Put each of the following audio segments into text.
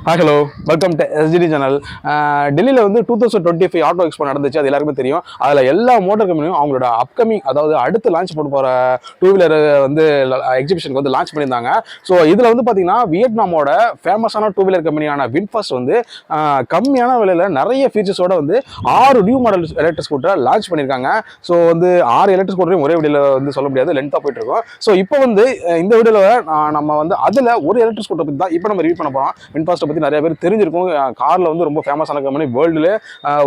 Hi hello welcome to SGT channel. டெல்லியில் வந்து 2025 auto expo நடந்துச்சு, அது எல்லாருக்குமே தெரியும். அதில் எல்லா மோட்டார் கம்பெனியும் அவங்களோட அப்கமிங், அதாவது அடுத்து லான்ச் பண்ண போகிற டூ வீலர் வந்து எக்ஸிபிஷனுக்கு வந்து லான்ச் பண்ணியிருந்தாங்க. ஸோ இதில் வந்து பார்த்தீங்கன்னா வியட்நாமோட ஃபேமஸான டூ வீலர் கம்பெனியான வின்ஃபாஸ்ட் வந்து கம்மியான விலையில் நிறைய ஃபீச்சர்ஸோட வந்து 6 நியூ மாடல் எலக்ட்ரிக் ஸ்கூட்டரை லான்ச் பண்ணியிருக்காங்க. ஸோ வந்து 6 எலக்ட்ரிக் ஸ்கூட்டரையும் ஒரே வீடியோவில் வந்து சொல்ல முடியாது, லென்த்தாக போயிட்டு இருக்கோம். ஸோ இப்போ வந்து இந்த வீடியோவில் நம்ம வந்து அதில் ஒரு எலக்ட்ரிக் ஸ்கூட்டர் பற்றி தான் இப்போ நம்ம ரிவ்யூ பண்ண போகிறோம். வின்ஃபாஸ்ட்டை பற்றி நிறைய பேர் தெரிஞ்சிருக்கும். காரில் வந்து ரொம்ப ஃபேமஸான கம்பெனி, வேர்ல்டுல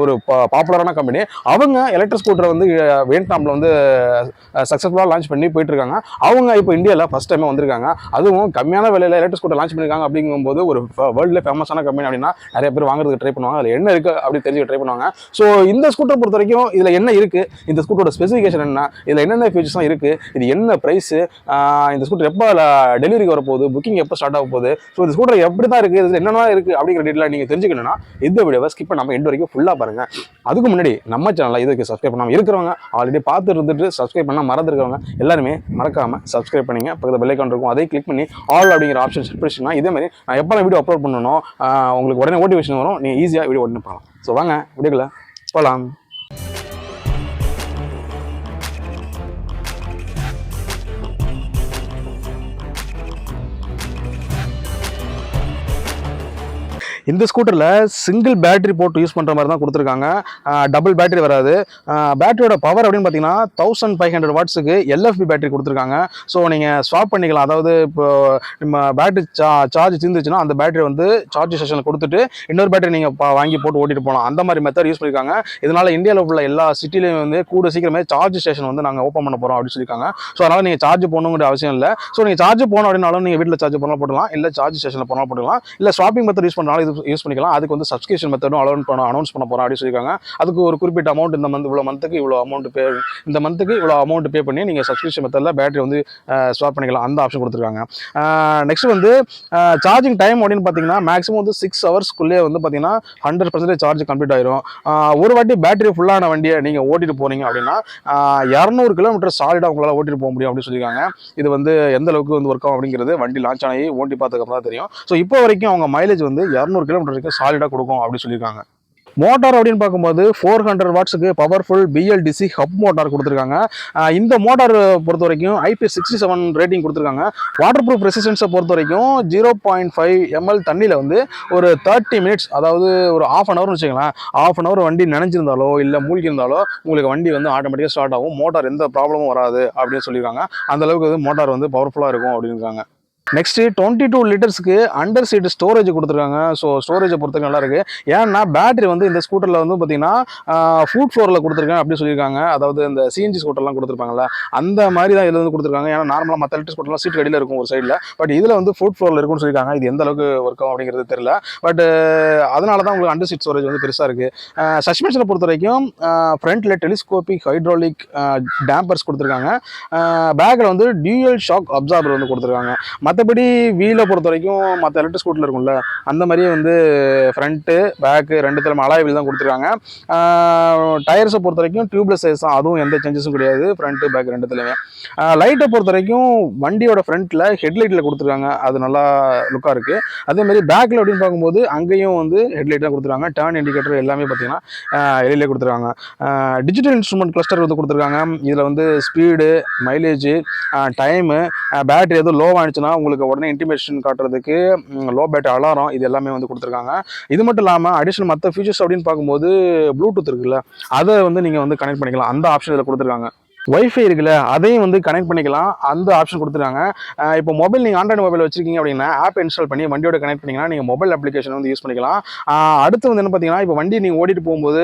ஒரு பாப்புலரான கம்பெனி. அவங்க எலக்ட்ரிக் ஸ்கூட்டரை வந்து வியட்நாமில் வந்து சக்ஸஸ்ஃபுல்லாக லான்ச் பண்ணி போயிட்டு இருக்காங்க. அவங்க இப்போ இந்தியாவில் ஃபர்ஸ்ட் டைம் வந்திருக்காங்க. அதுவும் கம்மியான விலையில் எலக்ட்ரிக் ஸ்கூட்டர் லான்ச் பண்ணியிருக்காங்க. அப்படிங்கும்போது ஒரு வேர்ல்டுல ஃபேமஸான கம்பெனி அப்படின்னா நிறைய பேர் வாங்குறதுக்கு ட்ரை பண்ணுவாங்க. அதில் என்ன இருக்குது அப்படி தெரிஞ்சு ட்ரை பண்ணுவாங்க. ஸோ இந்த ஸ்கூட்டரை பொறுத்த வரைக்கும் இதில் என்ன இருக்குது, இந்த ஸ்கூட்டரோட ஸ்பெசிஃபிகேஷன் என்ன, இதில் என்னென்ன ஃபீச்சர்ஸ்லாம் இருக்குது, இது என்ன ப்ரைஸு, இந்த ஸ்கூட்டர் எப்போ டெலிவரிக்கு வரப்போகுது, புக்கிங் எப்போ ஸ்டார்ட் ஆக போகுது, ஸோ இந்த ஸ்கூட்டர் எப்படி தான் இருக்குது, இதில் என்னென்ன இருக்குது அப்படிங்கிற டீட்டெயிலாக நீங்கள் தெரிஞ்சுக்கணும்னா இந்த வீடியோவை ஸ்கிப் பண்ணாமல் எண்டு வரைக்கும் ஃபுல்லாக பாருங்கள். அதுக்கு முன்னாடி நம்ம சேனலில் இதுக்கு சப்ஸ்கிரைப் பண்ணாமல் இருக்கிறவங்க, ஆல்ரெடி பார்த்து இருந்துட்டு சப்ஸ்கிரைப் பண்ணால் மறந்துருக்கவங்க எல்லாருமே மறக்காமல் சப்ஸ்கிரைப் பண்ணிங்க. பக்கத்தில் பெல் ஐக்கான் இருக்கும், அதை கிளிக் பண்ணி ஆல் அப்படிங்கிற ஆப்ஷன் செட் பண்ணிச்சுன்னா இதே மாதிரி நான் எப்போ வீடியோ அப்லோட் பண்ணணும் உங்களுக்கு உடனே நோட்டிஃபிகேஷன் வரும், நீங்கள் ஈஸியாக வீடியோ உடனே பண்ணலாம். ஸோ வாங்க வீடியோக்குள்ள போகலாம். இந்த ஸ்கூட்டரில் சிங்கிள் பேட்டரி போட்டு யூஸ் பண்ணுற மாதிரி தான் கொடுத்துருக்காங்க. டபுள் பேட்டரி வராது. பேட்டரியோட பவர் அப்படின்னு பார்த்தீங்கன்னா 1500 வாட்ஸுக்கு எல்எஃப்பி பேட்டரி கொடுத்துருக்காங்க. ஸோ நீங்கள் ஸ்வாப் பண்ணிக்கலாம். அதாவது இப்போ நம்ம பேட்டரி சார்ஜ் தீர்ந்துச்சுன்னா அந்த பேட்டரி வந்து சார்ஜ் ஸ்டேஷனில் கொடுத்துட்டு இன்னொரு பேட்டரி நீங்கள் வாங்கி போட்டு ஓட்டிட்டு போகலாம். அந்த மாதிரி மெத்தட் யூஸ் பண்ணியிருக்காங்க. இதனால் இந்தியாவில் உள்ள எல்லா சிட்டிலையும் வந்து கூட சீக்கிரமே சார்ஜ் ஸ்டேஷன் வந்து நாங்கள் ஓப்பன் பண்ண போகிறோம் அப்படின்னு சொல்லியிருக்காங்க. ஸோ அதனால் நீங்கள் சார்ஜ் போகணுங்கிற அவசியம் இல்லை. ஸோ நீங்கள் சார்ஜ் போகணும் அப்படின்னாலும் நீங்கள் வீட்டில் சார்ஜ் பண்ணலாம் போடலாம், இல்லை சார்ஜ் ஸ்டேஷனில் போனால் போடலாம், இல்லை ஸ்வாப்பிங் மெத்தட் யூஸ் பண்ணாலும் இது யூஸ் பண்ணிக்கலாம். அதுக்கு வந்து சப்ஸ்கிரிப்ஷன் மெத்தடும் அனௌன்ஸ் பண்ண போகிறோம் அப்படின்னு சொல்லியிருக்காங்க. அதுக்கு ஒரு குறிப்பிட்ட அமௌண்ட், இந்த மந்த் இவ்வளோ மந்த்துக்கு இவ்வளோ அமௌண்ட் பே, இந்த மந்த்துக்கு இவ்வளோ அமௌண்ட் பே பண்ணி நீங்கள் சப்ஸ்கிரிப்ஷன் மெத்தடில் பேட்டரி வந்து ஸ்வாப் பண்ணிக்கலாம். அந்த ஆப்ஷன் கொடுத்துருக்காங்க. நெக்ஸ்ட் வந்து சார்ஜிங் டைம் அப்படின்னு பார்த்தீங்கன்னா மேக்ஸிமம் வந்து 6 ஹவர்ஸ்க்குள்ளே வந்து பார்த்தீங்கன்னா 100% சார்ஜ் கம்ப்ளீட் ஆயிரும். ஒரு வாட்டி பேட்டரி ஃபுல்லான வண்டியை நீங்கள் ஓட்டிட்டு போனீங்க அப்படின்னா 200 கிலோமீட்டர் சாலிடாக உங்களால் ஓட்டிட்டு போக முடியும் அப்படின்னு சொல்லியிருக்காங்க. இது வந்து எந்த அளவுக்கு வந்து ஒர்க் ஆகும் அப்படிங்கிறது வண்டி லான்ச் ஆகி ஓட்டி பார்த்ததுக்கு தான் தெரியும். ஸோ இப்போ வரைக்கும் அவங்க மைலேஜ் வந்து 200 கிலோமீட்டர் வரைக்கும் சாலிடாக கொடுக்கும் அப்படின்னு சொல்லியிருக்காங்க. மோட்டார் அப்படின்னு பார்க்கும்போது 400 வாட்ஸுக்கு பவர்ஃபுல் பிஎல்டிசி ஹப் மோட்டார் கொடுத்துருக்காங்க. இந்த மோட்டார் பொறுத்த வரைக்கும் IP67 ரேட்டிங் கொடுத்துருக்காங்க. வாட்டர் ப்ரூஃப் ரெசிஸ்டன்ஸை பொறுத்த வரைக்கும் 0.5 ml தண்ணியில் வந்து ஒரு 30 மினிட்ஸ், அதாவது ஒரு ½ அன் ஹவர்னு வச்சுக்கலாம். ½ அன் ஹவர் வண்டி நினைஞ்சிருந்தாலோ இல்லை மூழ்கி இருந்தாலோ உங்களுக்கு வண்டி வந்து ஆட்டோமேட்டிக்காக ஸ்டார்ட் ஆகும். மோட்டார் எந்த ப்ராப்ளமும் வராது அப்படின்னு சொல்லியிருக்காங்க. அந்த அளவுக்கு வந்து மோட்டார் வந்து பவர்ஃபுல்லாக இருக்கும் அப்படின்றாங்க. நெக்ஸ்ட் 22 லிட்டர்ஸ்க்கு அண்டர் சீட் ஸ்டோரேஜ் கொடுத்துருக்காங்க. ஸோ ஸ்டோரேஜை பொறுத்த நல்லா இருக்கு. ஏன்னா பேட்டரி வந்து இந்த ஸ்கூட்டரில் வந்து பார்த்தீங்கன்னா ஃபுட் ஃப்ளோரில் கொடுத்துருக்கேன் அப்படின்னு சொல்லியிருக்காங்க. அதாவது இந்த சிஎன்ஜி ஸ்கூட்டர்லாம் கொடுத்துருப்பாங்கல்ல, அந்த மாதிரி தான் இதில் வந்து கொடுத்துருக்காங்க. ஏன்னா நார்மலாக மற்ற எலக்ட்ரிக் ஸ்கூட்டர்லாம் சீட் அடியில் இருக்கும் ஒரு சைடில், பட் இதில் வந்து ஃபுட் ஃப்ளோரில் இருக்கும்னு சொல்லியிருக்காங்க. இது எந்த அளவுக்கு ஒர்க் ஆகும் அப்படிங்கிறது தெரியல, பட் அதனால தான் உங்களுக்கு அண்டர் சீட் ஸ்டோரேஜ் வந்து பெருசாக இருக்குது. சஸ்பென்ஷனை பொறுத்த வரைக்கும் ஃப்ரண்ட்டில் டெலிஸ்கோபிக் ஹைட்ராலிக் டேம்பர்ஸ் கொடுத்துருக்காங்க. பேக்கில் வந்து டியூயல் ஷாக் அப்சார்பர் வந்து கொடுத்துருக்காங்க. மற்றபடி வீலை பொறுத்த வரைக்கும் மற்ற எலக்ட்ரிக் ஸ்கூட்டரில் இருக்கும்ல, அந்த மாதிரியே வந்து ஃப்ரண்ட்டு பேக்கு ரெண்டுத்திலும் அலாய் வீல் தான் கொடுத்துருக்காங்க. டயர்ஸை பொறுத்த வரைக்கும் டியூப்லெஸ் சைஸ் தான், அதுவும் எந்த சேஞ்சஸும் கிடையாது ஃப்ரண்ட்டு பேக் ரெண்டுத்துலையுமே. லைட்டை பொறுத்த வரைக்கும் வண்டியோட ஃப்ரண்ட்டில் ஹெட்லைட்டில் கொடுத்துருக்காங்க, அது நல்லா லுக்காக இருக்குது. அதேமாதிரி பேக்கில் அப்படின்னு பார்க்கும்போது அங்கேயும் வந்து ஹெட்லைட் தான் கொடுத்துருக்காங்க. டர்ன் இண்டிகேட்டர் எல்லாமே பார்த்தீங்கன்னா எல்இடியில் கொடுத்துருக்காங்க. டிஜிட்டல் இன்ஸ்ட்ருமெண்ட் கிளஸ்டர் வந்து கொடுத்துருக்காங்க. இதில் வந்து ஸ்பீடு, மைலேஜ், டைமு, பேட்டரி எதுவும் லோவாக ஆயிடுச்சுன்னா உங்களுக்கு உடனே இன்டிமேஷன் காட்டுறதுக்கு லோ பேட்டரி அலாரம், இது எல்லாமே வந்து கொடுத்துருக்காங்க. இது மட்டும் இல்லாமல் அடிஷனல் மற்ற ஃபீச்சர்ஸ் அப்படின்னு பார்க்கும்போது ப்ளூடூத் இருக்குல்ல, அதை வந்து நீங்கள் வந்து கனெக்ட் பண்ணிக்கலாம். அந்த ஆப்ஷன் இதில் கொடுத்துருக்காங்க. வைஃபை இருக்குல்ல, அதையும் வந்து கனெக்ட் பண்ணிக்கலாம். அந்த ஆப்ஷன் கொடுத்துருக்காங்க. இப்போ மொபைல் நீங்கள் ஆண்ட்ராய்டு மொபைல் வச்சிருக்கீங்க அப்படின்னா ஆப் இன்ஸ்டால் பண்ணி வண்டியோட கனெக்ட் பண்ணிங்கன்னா நீங்கள் மொபைல் அப்ளிகேஷன் வந்து யூஸ் பண்ணிக்கலாம். அடுத்து வந்து என்ன பார்த்தீங்கன்னா, இப்போ வண்டி நீங்கள் ஓட்டிட்டு போகும்போது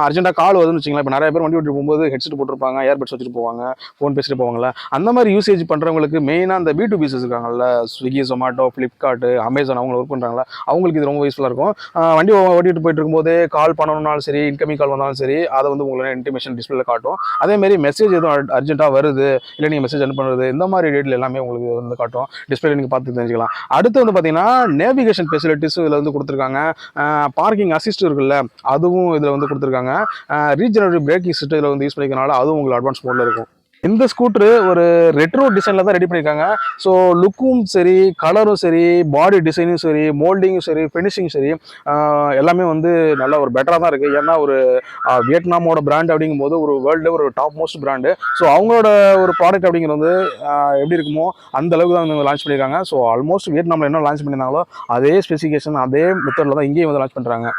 அர்ஜென்ட்டாக கால் வருதுன்னு வச்சிங்களா, இப்போ நிறைய பேர் வண்டி ஓட்டிட்டு போகும்போது ஹெட்செட் போட்டிருப்பாங்க, ஏர்பட்ஸ் வச்சுட்டு போவாங்க, ஃபோன் பேசிட்டு போவாங்கல்ல, அந்த மாதிரி யூசேஜ் பண்ணுறவங்களுக்கு மெயினாக அந்த B2Bs இருக்காங்கல்ல, ஸ்விக்கி, ஜொமேட்டோ, ஃப்ளிப்கார்ட், அமேசான், அவங்க ஒர்க் பண்ணுறாங்களா, அவங்களுக்கு இது ரொம்ப யூஸ்ஃபுல்லாக இருக்கும். வண்டி ஓட்டிட்டு போயிட்டு இருக்கும்போது கால் பண்ணணும்னாலும் சரி, இன்கமிங் கால் வந்தாலும் சரி, அதை வந்து உங்களுக்கு இன்டிமேஷன் டிஸ்பிளேல காட்டும். அதேமாதிரி மெசேஜ் எதுவும் அர்ஜென்ட்டாக வருது, இல்லை நீங்கள் மெசேஜ் அனுப்புறது, இந்த மாதிரி டேட்டில் எல்லாமே உங்களுக்கு வந்து காட்டும். டிஸ்பிளே நீங்கள் பார்த்து தெரிஞ்சுக்கலாம். அடுத்து வந்து பார்த்தீங்கன்னா நேவிகேஷன் ஃபெசிலிட்டிஸும் இதில் வந்து கொடுத்துருக்காங்க. பார்க்கிங் அசிஸ்ட் இருக்குல்ல, அதுவும் இதில் வந்து கொடுத்துருக்காங்க. ரீஜெனரேட்டிவ் பிரேக்கிங் சிஸ்டம் இதில் வந்து யூஸ் பண்ணிக்கிறனால அதுவும் உங்களுக்கு அட்வான்ஸ் மோடில் இருக்கும். இந்த ஸ்கூட்ரு ஒரு ரெட்ரோ டிசைனில் தான் ரெடி பண்ணியிருக்காங்க. ஸோ லுக்கும் சரி, கலரும் சரி, பாடி டிசைனும் சரி, மோல்டிங்கும் சரி, ஃபினிஷிங் சரி, எல்லாமே வந்து நல்ல ஒரு பெட்டராக தான் இருக்குது. ஏன்னா ஒரு வியட்நாமோட பிராண்ட் அப்படிங்கும்போது ஒரு வேர்ல்டு ஒரு டாப் மோஸ்ட் பிராண்டு. ஸோ அவங்களோட ஒரு ப்ராடக்ட் அப்படிங்கிறது வந்து எப்படி இருக்குமோ அந்த அளவுக்கு தான் வந்து லான்ச் பண்ணியிருக்காங்க. ஸோ ஆல்மோஸ்ட் வியட்நாமில் என்ன லான்ச் பண்ணியிருந்தாங்களோ அதே ஸ்பெசிஃபிகேஷன் அதே மெத்தடில் தான் இங்கேயும் வந்து லான்ச் பண்ணுறாங்க.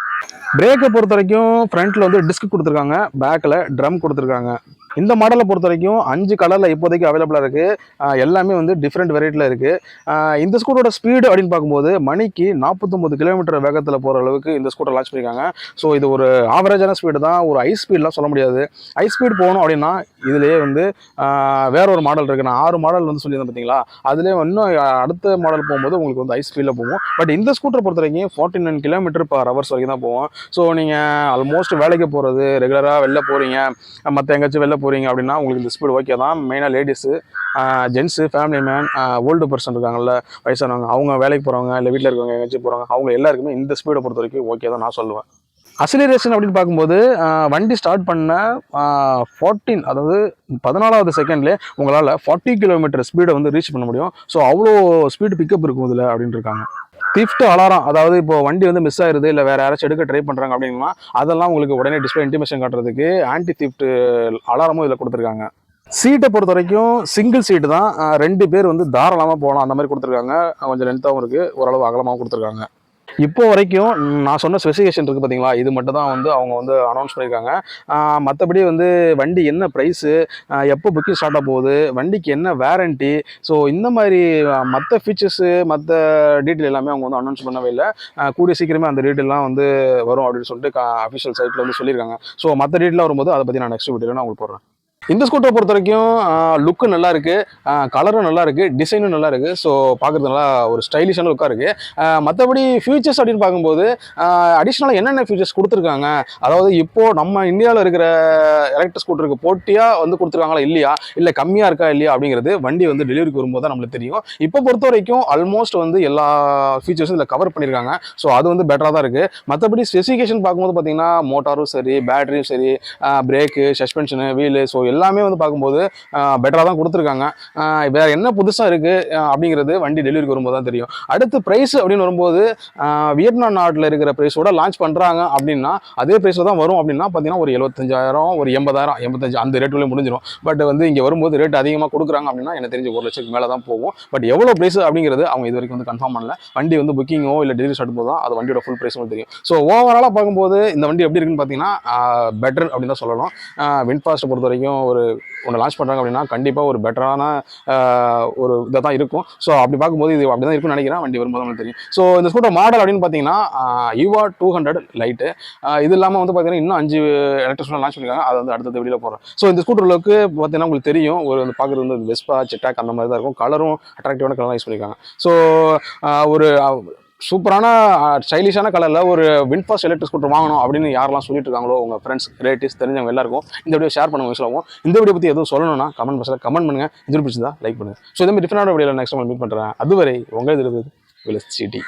பிரேக்கை பொறுத்த வரைக்கும் ஃப்ரண்ட்டில் வந்து டிஸ்க் கொடுத்துருக்காங்க, பேக்கில் ட்ரம் கொடுத்துருக்காங்க. இந்த மாடலை பொறுத்த வரைக்கும் 5 கலரில் இப்போதைக்கு அவைலபிளாக இருக்குது. எல்லாமே வந்து டிஃப்ரெண்ட் வெரைட்டியில் இருக்குது. இந்த ஸ்கூட்டரோட ஸ்பீடு அப்படின்னு பார்க்கும்போது மணிக்கு 49 கிலோமீட்டர் வேகத்தில் போகிற அளவுக்கு இந்த ஸ்கூட்டர் லான்ச் பண்ணியிருக்காங்க. ஸோ இது ஒரு ஆவரேஜான ஸ்பீடு தான், ஒரு ஹை ஸ்பீட்லாம் சொல்ல முடியாது. ஹை ஸ்பீட் போகணும் அப்படின்னா இதுலேயே வந்து வேற ஒரு மாடல் இருக்குது. நான் 6 மாடல் வந்து சொல்லியிருந்தேன் பார்த்தீங்களா, அதுலேயே இன்னும் அடுத்த மாடல் போகும்போது உங்களுக்கு வந்து ஹை ஸ்பீடில் போகும். பட் இந்த ஸ்கூட்டரை பொறுத்த வரைக்கும் 49 கிலோமீட்டர் பர் ஹவர்ஸ் வரைக்கும் தான் போகும். ஸோ நீங்கள் ஆல்மோஸ்ட் வேலைக்கு போகிறது, ரெகுலராக வெளில போகிறீங்க, மற்ற எங்கேயாச்சும் வெளில போகிறீங்க அப்படின்னா உங்களுக்கு இந்த ஸ்பீடு ஓகே தான். மெயினாக ladies, gents, family man, old person இருக்காங்கல்ல, வயசானவங்க, அவங்க வேலைக்கு போகிறவங்க இல்லை வீட்டில் இருக்கவங்க எங்கேயாச்சும் போகிறவங்க, அவங்க எல்லாருக்குமே இந்த ஸ்பீடை பொறுத்த வரைக்கும் ஓகே தான் நான் சொல்லுவேன். அசிலரேஷன் அப்படின்னு பார்க்கும்போது வண்டி ஸ்டார்ட் பண்ண 14 அதாவது 14வது செகண்ட்லேயே உங்களால் 40 கிலோமீட்டர் ஸ்பீடை வந்து ரீச் பண்ண முடியும். ஸோ அவ்வளோ ஸ்பீடு பிக்கப் இருக்கும் இதில் அப்படின்ட்டு இருக்காங்க. திஃப்ட் அலாரம், அதாவது இப்போ வண்டி வந்து மிஸ் ஆயிருது இல்லை வேறு யாராச்சும் எடுக்க ட்ரை பண்ணுறாங்க அப்படின்னா அதெல்லாம் உங்களுக்கு உடனே டிஸ்பிளே இன்டிமேஷன் காட்டுறதுக்கு ஆன்டி திஃப்ட் அலாரமும் இதில் கொடுத்துருக்காங்க. சீட்டை பொறுத்த வரைக்கும் சிங்கிள் சீட்டு தான், 2 பேர் வந்து தாராளமாக போகலாம் அந்த மாதிரி கொடுத்துருக்காங்க. கொஞ்சம் லென்த்தாகவும் இருக்குது, ஓரளவு அகலமாகவும் கொடுத்துருக்காங்க. இப்போ வரைக்கும் நான் சொன்ன ஸ்பெசிஃபிகேஷன் இருக்குது பார்த்தீங்களா, இது மட்டும் தான் வந்து அவங்க வந்து அனௌன்ஸ் பண்ணியிருக்காங்க. மற்றபடி வந்து வண்டி என்ன ப்ரைஸு, எப்போ புக்கிங் ஸ்டார்ட் ஆக போகுது, வண்டிக்கு என்ன வேரண்டி, ஸோ இந்த மாதிரி மற்ற ஃபீச்சர்ஸு மற்ற டீட்டெயில் எல்லாமே அவங்க வந்து அனௌன்ஸ் பண்ணவே இல்லை. கூடிய சீக்கிரமே அந்த டீட்டெயிலாம் வந்து வரும் அப்படின்னு சொல்லிட்டு அஃபிஷியல் சைட்டில் வந்து சொல்லியிருக்காங்க. ஸோ மற்ற டீட்டெயிலாக வரும்போது அதை பற்றி நான் நெக்ஸ்ட் வீடியோவில் நான் உங்களுக்கு போடுறேன். இந்த ஸ்கூட்டரை பொறுத்த வரைக்கும் லுக்கு நல்லா இருக்கு, கலரும் நல்லா இருக்கு, டிசைனும் நல்லா இருக்கு. ஸோ பார்க்குறது நல்லா ஒரு ஸ்டைலிஷான லுக்காக இருக்கு. மற்றபடி ஃபியூச்சர்ஸ் அப்படின்னு பார்க்கும்போது அடிஷ்னலாக என்னென்ன ஃபியூச்சர்ஸ் கொடுத்துருக்காங்க, அதாவது இப்போ நம்ம இந்தியாவில் இருக்கிற எலக்ட்ரிக் ஸ்கூட்டருக்கு போட்டியாக வந்து கொடுத்துருக்காங்களா இல்லையா, இல்லை கம்மியாக இருக்கா இல்லையா அப்படிங்கிறது வண்டி வந்து டெலிவரிக்கு வரும்போது தான் நம்மளுக்கு தெரியும். இப்போ பொறுத்த வரைக்கும் ஆல்மோஸ்ட் வந்து எல்லா ஃபீச்சர்ஸும் இதில் கவர் பண்ணியிருக்காங்க. ஸோ அது வந்து பெட்டராக தான் இருக்குது. மற்றபடி ஸ்பெசிஃபிகேஷன் பார்க்கும்போது பார்த்தீங்கன்னா மோட்டாரும் சரி, பேட்டரியும் சரி, பிரேக்கு, சஸ்பென்ஷனு, வீலு, ஸோ எல்லாமே வந்து பார்க்கும்போது பெட்டராக தான் கொடுத்துருக்காங்க. வேறு என்ன புதுசாக இருக்குது அப்படிங்கிறது வண்டி டெலிவரிக்கு வரும்போது தான் தெரியும். அடுத்து ப்ரைஸ் அப்படின்னு வரும்போது வியட்நாம் நாட்டில் இருக்கிற ப்ரைஸோட லான்ச் பண்ணுறாங்க அப்படின்னா அதே ப்ரைஸில் தான் வரும். அப்படின்னா பார்த்தீங்கன்னா ஒரு 75,000, ஒரு 80,000, 85 அந்த ரேட்டுக்குள்ளே முடிஞ்சிடும். பட் வந்து இங்கே வரும்போது ரேட் அதிகமாக கொடுக்குறாங்க அப்படின்னா எனக்கு தெரிஞ்சு 1 லட்சத்துக்கு மேலே தான் போகும். பட் எவ்வளோ ப்ரைஸ் அப்படிங்கிறது அவங்க இது வரைக்கும் வந்து கன்ஃபார்ம் பண்ணல. வண்டி வந்து புக்கிங்கோ இல்லை டெலிவரி ஸ்டார்ட் போது தான் அது வண்டியோட ஃபுல் ப்ரைஸும் தெரியும். ஸோ ஓவராலாக பார்க்கும்போது இந்த வண்டி எப்படி இருக்குன்னு பார்த்தீங்கன்னா பெட்டர் அப்படின்னு தான் சொல்லணும். வின்ஃபாஸ்ட்டை பொறுத்த வரைக்கும் ஒன்று லான்ச் பண்ணுறாங்க அப்படின்னா கண்டிப்பாக ஒரு பெட்டரான ஒரு இதாக தான் இருக்கும். ஸோ அப்படி பார்க்கும்போது இது அப்படி தான் இருக்குன்னு நினைக்கிறேன். வண்டி வரும்போது நம்மளுக்கு தெரியும். ஸோ இந்த ஸ்கூட்டர் மாடல் அப்படின்னு பார்த்தீங்கன்னா யுவா 200 லைட்டு. இது இல்லாமல் வந்து பார்த்தீங்கன்னா இன்னும் 5 எலக்ட்ரிக் ஸ்கூட்டர் லான்ச் பண்ணியிருக்காங்க. அது வந்து அடுத்த வீடியோவில் போகிறோம். ஸோ இந்த ஸ்கூட்டர்களுக்கு பார்த்தீங்கன்னா உங்களுக்கு தெரியும், ஒரு பார்க்குறது வந்து வெஸ்பா, செட்டாக் அந்த மாதிரி தான் இருக்கும். கலரும் அட்ராக்டிவான கலர் யூஸ் பண்ணியிருக்காங்க. ஸோ ஒரு சூப்பரான ஸ்டைலிஷான கலரில் ஒரு வின்ஃபாஸ்ட் எலக்ட்ரிக் ஸ்கூட்டர் வாங்கணும் அப்படின்னு யாரெல்லாம் சொல்லிட்டு இருக்காங்களோ உங்கள் ஃப்ரெண்ட்ஸ், ரிலேட்டிவ்ஸ், தெரிஞ்சவங்க எல்லாருக்கும் இந்த வீடியோ ஷேர் பண்ணுங்க. யூஸ்லாகும். இந்த வீடியோ பற்றி எதுவும் சொல்லணும்னா கமெண்ட் பாக்ஸில் கமெண்ட் பண்ணுங்கள். இது பிடிச்சிருந்தா லைக் பண்ணுங்கள். ஸோ இந்த மாதிரி டிஃப்ரெண்டான வீடியோவில் நெக்ஸ்ட் மீட் பண்ணுறேன். அதுவரை உங்கள் இது சிட்டி.